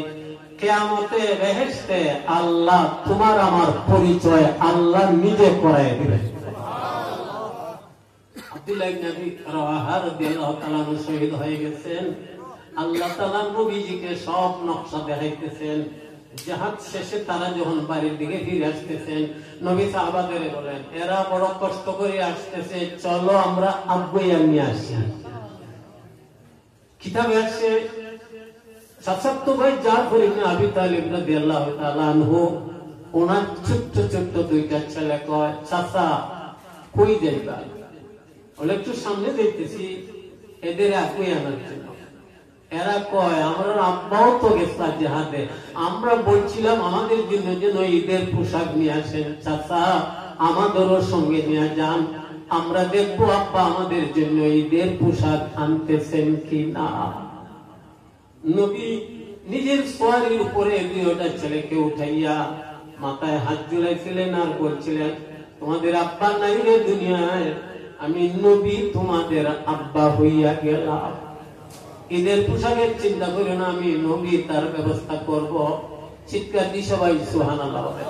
কিয়ামতে বেহেশতে আল্লাহ তোমার আমার পরিচয় আল্লাহ নিজে করায় দিবেন। আব্দুল্লাহ ইবনে আবি রাওয়াহা রাদিয়াল্লাহু তাআলা শহীদ হয়ে গেছেন। আল্লাহ তাআলা নবীজিকে সব নকশা দেখাইতেছেন। জিহাদ শেষে তারা যখন বাড়ির দিকে ফিরে আসতেছেন, নবী সাহাবাদের বলেন, এরা বড় কষ্ট করে আসতেছে, চলো আমরা আগুয়া নিয়ে আসি। কিতাবে আছে চাচাতো ভাই জাফর ইবনে আবি তালিব রাদিয়াল্লাহু তাআলা আনহু ওনার ছোট্ট ছোট্ট দুইটা ছেলে কয়, চাচা কই যাইবা? বলে একটু সামনে দেখতেছি এদের আগুই আনার জন্য। এরা কয়, আমরা আব্বাও তো গেছে জিহাদে, আমরা বলছিলাম আমাদের জন্য যেন ঈদের পোশাক নিয়ে আসেন, চাচা আমাদেরও সঙ্গে নিয়ে যান, আমরা দেখবো আব্বা আমাদের জন্য ঈদের পোশাক আনতেছেন কিনা। নবী নিজের সোয়ারির উপরে দুইটা ছেলেকে উঠাইয়া মাথায় হাত জুড়াইছিলেন আর বলছিলেন, তোমাদের আব্বা নাই রে দুনিয়ায়, আমি নবী তোমাদের আব্বা হইয়া গেলাম। ঈদের পোশাকের চিন্তা করি না, আমি নবী তার ব্যবস্থা করব। চিৎকার দিয়ে সবাই সুবহানাল্লাহ বলেন।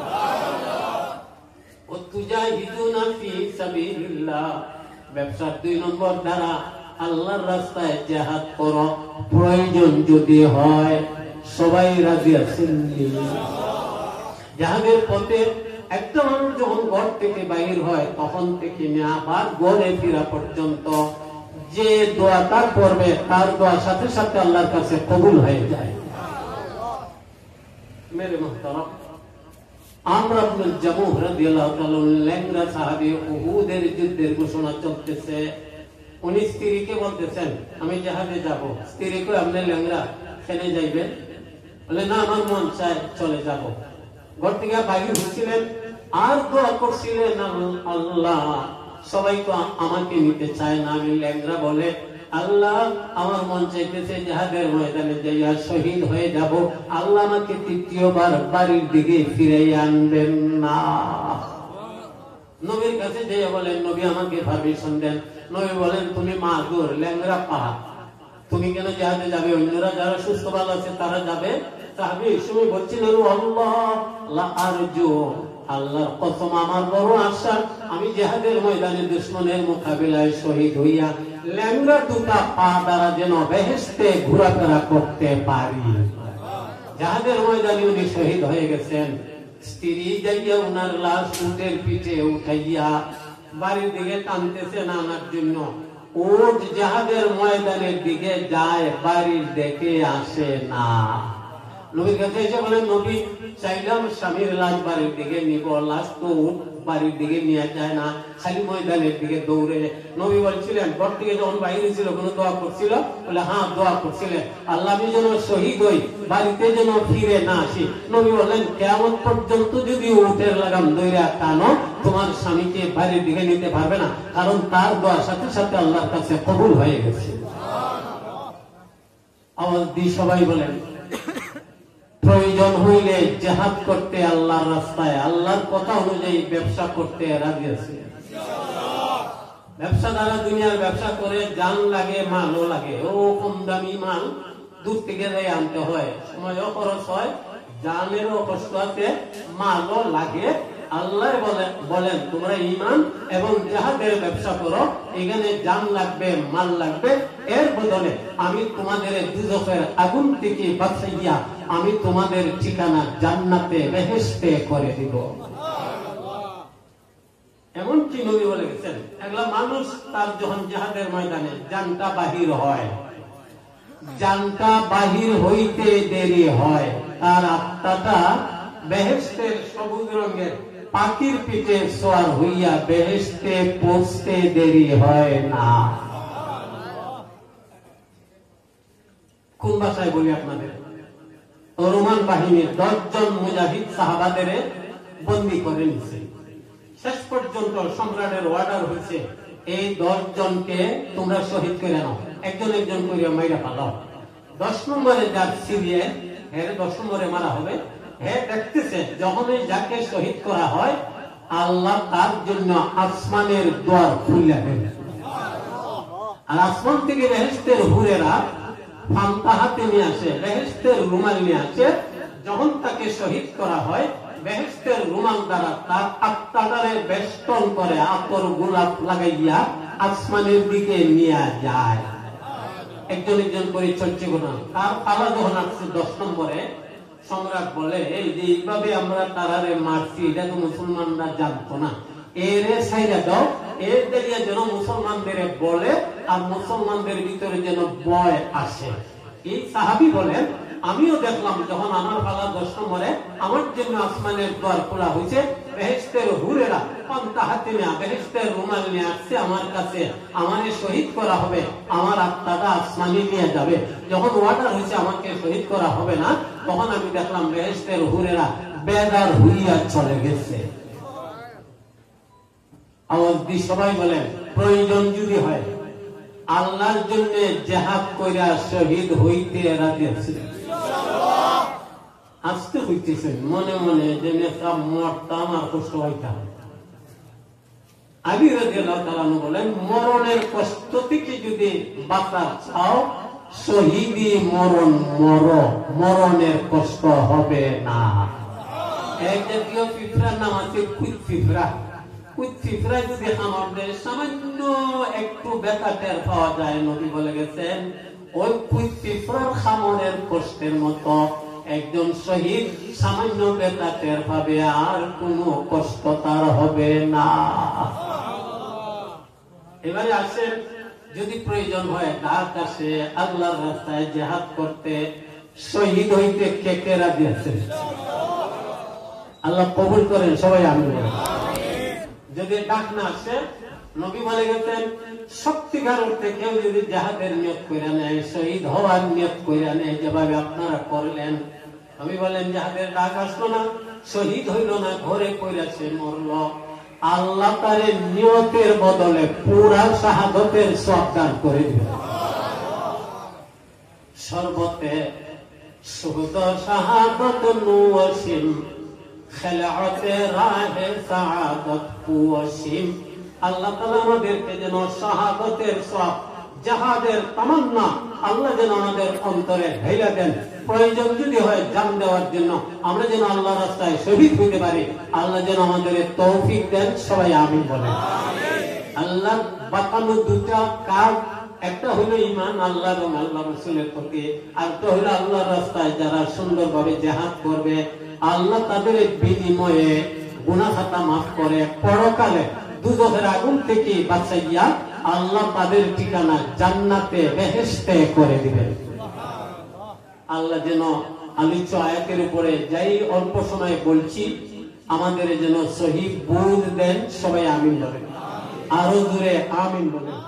ও তুজাহিদুনা ফি সাবিলিল্লাহ, ব্যবসার 2 নম্বর দ্বারা আল্লাহর রাস্তায় জিহাদ করো, প্রয়োজন যদি হয়। সবাই রাজি আছেন? জিহাদের পথে একটা মানুষ যখন ঘর থেকে বাইর হয় তখন থেকে নিয়ে আবার ঘরে ফেরা পর্যন্ত যে দোয়াটা করবে তার দোয়ার সাথে সাথে আল্লাহর কাছে কবুল হয়ে যায়। মেরে মুহতারাম, আমর ইবনে জামুহ রাদিয়াল্লাহু তাআলা ল্যাংড়া সাহাবী, উহুদের যুদ্ধের ঘোষণা চলতেছে। উনি স্ত্রীকে বলতেছেন আমি জিহাদে যাব। স্ত্রী কই আপনি ল্যাংড়া খেলে যাইবেন? বলে না, আমার মন চায় চলে যাব। ঘর থেকে বাইরে হচ্ছিলেন আর দোয়া করছিলেন, আল্লাহ সবাই তো আমাকে নিতে চায় না, আমি ল্যাংড়া। বলে আল্লাহ আমার মন চাইতেছে জিহাদের ময়দানে যাইয়া শহীদ হয়ে যাব, আল্লাহ আমাকে 3য়বার বাড়ির দিকে ফিরে আনবেন না। নবীর কাছে যাইয়া বলেন নবী আমাকে পারমিশন দেন। নবী বলেন তুমি মাগুর ল্যাংড়া পা, তুমি কেন জিহাদে যাবে? অন্যরা যারা সুস্থ ভালো আছে তারা যাবে। সাহাবী সময় বলছিলেন আল্লাহ লা আরজু, আল্লাহর কসম আমার বড় আশা আমি জিহাদের ময়দানে দুশমনের মোকাবিলায় শহীদ হইয়া ল্যাংড়া 2টা পা দ্বারা যেন বেহেশতে ঘোরাফেরা করতে পারি। জিহাদের ময়দানে উনি শহীদ হয়ে গেছেন। স্ত্রী যাইয়া উনার লাশ উটের পিঠে উঠাইয়া বাড়ির দিকে টানতেছেন আনার জন্য। উট জিহাদের ময়দানের দিকে যায়, বাড়ির দিকে আসে না। নবীর কাছে এসে বলেন নবী চাইলাম স্বামীর লাশ বাড়ির দিকে নিব, লাশ তো বাড়ির দিকে নিয়ে যায় না, খালি ময়দানের দিকে দৌড়ে। নবী বলছিলেন ঘর থেকে যখন বাইরে ছিল কোন দোয়া করছিল? বলে হ্যাঁ দোয়া করছিলেন আল্লাহ আমি যেন শহীদ হই, বাড়িতে যেন ফিরে না আসি। নবী বললেন কিয়ামত পর্যন্ত যদি উটের লাগাম দইরা টানো তোমার স্বামীকে বাড়ির দিকে নিতে পারবে না, কারণ তার দোয়ার সাথে সাথে আল্লাহর কাছে কবুল হয়ে গেছে। আওয়াজ দিয়ে সবাই বলেন প্রয়োজন হইলে জিহাদ করতে আল্লাহর রাস্তায় আল্লাহর কথা অনুযায়ী ব্যবসা করতে রাজি আছে। ব্যবসা দ্বারা দুনিয়ার ব্যবসা করে জান লাগে, মালও লাগে। ও কম দামি মাল দূর থেকে আনতে হয়, সময়ও খরচ হয়, জানেরও কষ্ট আছে, মালও লাগে। আল্লাহ বলেন তোমরা ঈমান এবং জিহাদের ব্যবসা করো, এখানে জান লাগবে, মাল লাগবে, এর বদলে আমি তোমাদের দুজখের আগুন থেকে বাঁচাইয়া আমি তোমাদের ঠিকানা জান্নাতে বেহেশতে করে দিব। এমন কি নবী বলে গেছেন একলা মানুষ তার যখন জিহাদের ময়দানে জানটা বাহির হয়, জানটা বাহির হইতে দেরি হয়, তার আত্মাটা বেহেশতের সবুজ রঙের পাখির পিঠে সওয়ার হইয়া বেহেশতে পৌঁছতে দেরি হয় না। কোন ভাষায় বলি আপনাদের? রোমান বাহিনীর 10 জন মুজাহিদ সাহাবাদের বন্দী করে নিছে। শেষ পর্যন্ত সম্রাটের অর্ডার হয়েছে এই 10 জনকে তোমরা শহীদ করে নাও, একজন একজন করে মাইরা ফেলাও। 10 নম্বরে যার সিরিয়াল এর 10 নম্বরে মারা হবে। দেখতেছে যখন যাকে শহীদ করা হয় আল্লাহ তার জন্য আসমানের দ্বার খুলে দেন, আর আসমান থেকে বেহেশতের হুরেরা ফান্তা হাতে নিয়ে আসে, বেহেশতের রুমাল নিয়ে আসে। যখন তাকে শহীদ করা হয় বেহেশতের রুমাল দ্বারা তার আত্মাটারে বেষ্টন করে আতর গোলাপ লাগাইয়া আসমানের দিকে নিয়ে যায়। একজন একজন করে চলছে গোনা। তার পালা যখন আসছে 10 নম্বরে, সম্রাট বলে এই যে এইভাবে আমরা তারারে মারছি এটা তো মুসলমানরা জানতো না, এরে সাইরা দাও, এর দেরিয়া যেন মুসলমানদের বলে আর মুসলমানদের ভিতরে যেন ভয় আসে। এই সাহাবী বলেন আমিও দেখলাম যখন আমার পালা 10 নম্বরে আমার জন্য আসমানের দ্বার খোলা হয়েছে, বেহেশতের হুরেরা পান্তা হাতে নিয়ে বেহেশতের রুমাল নিয়ে আসছে আমার কাছে, আমাকে শহীদ করা হবে, আমার আত্মাটা আসমানে নিয়ে যাবে। যখন অর্ডার হয়েছে আমাকে শহীদ করা হবে না, তখন আমি দেখলাম বেহেশতের হুরেরা বেদার হইয়া চলে গেছে। আওয়াজ দিয়ে সবাই বলেন প্রয়োজন যদি হয় আল্লাহর জন্য জিহাদ কইরা শহীদ হইতে রাজি আছে। আসতে হইতেছেন মনে মনে যে নেতা মরতাম আর কষ্ট হইতাম। আলী রাদিয়াল্লাহু তাআলা বলেন মরণের কষ্ট থেকে যদি বাঁচা চাও শহীদি মরণের কষ্ট হবে না। এক জাতীয় পিঁপড়ার নাম আছে কুইত পিঁপড়া। কুইত পিঁপড়া যদি আমাদের সামান্য একটু ব্যথা টের পাওয়া যায়, নবী বলে গেছেন ওই কুইত পিঁপড়ার খামরের কষ্টের মতো একজন শহীদ সামান্য ব্যথা টের পাবে, আর কোনো কষ্ট তার হবে না। এবারে আসেন, যদি প্রয়োজন হয় ডাক আসে আল্লাহর রাস্তায় জিহাদ করতে, শহীদ হইতে কে কে রাজি আছেন? আল্লাহ কবুল করেন, সবাই আমিন বলেন। যদি ডাক না আসে, নবী বলে গেছেন সত্যিকার অর্থে কেউ যদি জিহাদের নিয়ত করে নেয়, শহীদ হওয়ার নিয়ত করে নেয়, যেভাবে আপনারা করলেন, আমি বলেন জিহাদের ডাক আসলো না, শহীদ হইল না, ঘরে পড়েছে মরল, আল্লাহ তার নিয়তের বদলে পুরা শাহাদতের সওয়াব দান করে দিবেন। সর্বতে সুহদ শাহাদত নুওয়াসিম, খেলাতে রাহে সাআদত কুওয়াসিম। আল্লাহ তাআলা আমাদেরকে যেন শাহাদতের সওয়াব, জিহাদের তামান্না আল্লাহ যেন আমাদের অন্তরে ঢেলে দেন। প্রয়োজন যদি হয় জান দেওয়ার জন্য, আমরা যেন আল্লাহর রাস্তায় শহীদ হতে পারি, আল্লাহ যেন আমাদের তৌফিক দেন, সবাই আমিন বলেন। আল্লাহ বাতানো দুটা কাজ, একটা হলো ঈমান আল্লাহ এবং আল্লাহ রাসূলের প্রতি, আর একটা হলো আল্লাহর রাস্তায় যারা সুন্দরভাবে জিহাদ করবে, আল্লাহ তাদের বিনিময়ে গুনাহ খাতা মাফ করে পরকালে দুজখের আগুন থেকে বাঁচাইয়া আল্লাহ তাদের ঠিকানা জান্নাতে বেহেশতে করে দিবেন। আল্লাহ যেন আলোচ্য আয়াতের উপরে যাই অল্প সময় বলছি, আমাদের যেন সহিহ বুঝ দেন, সবাই আমিন বলেন, আরো জোরে আমিন বলেন।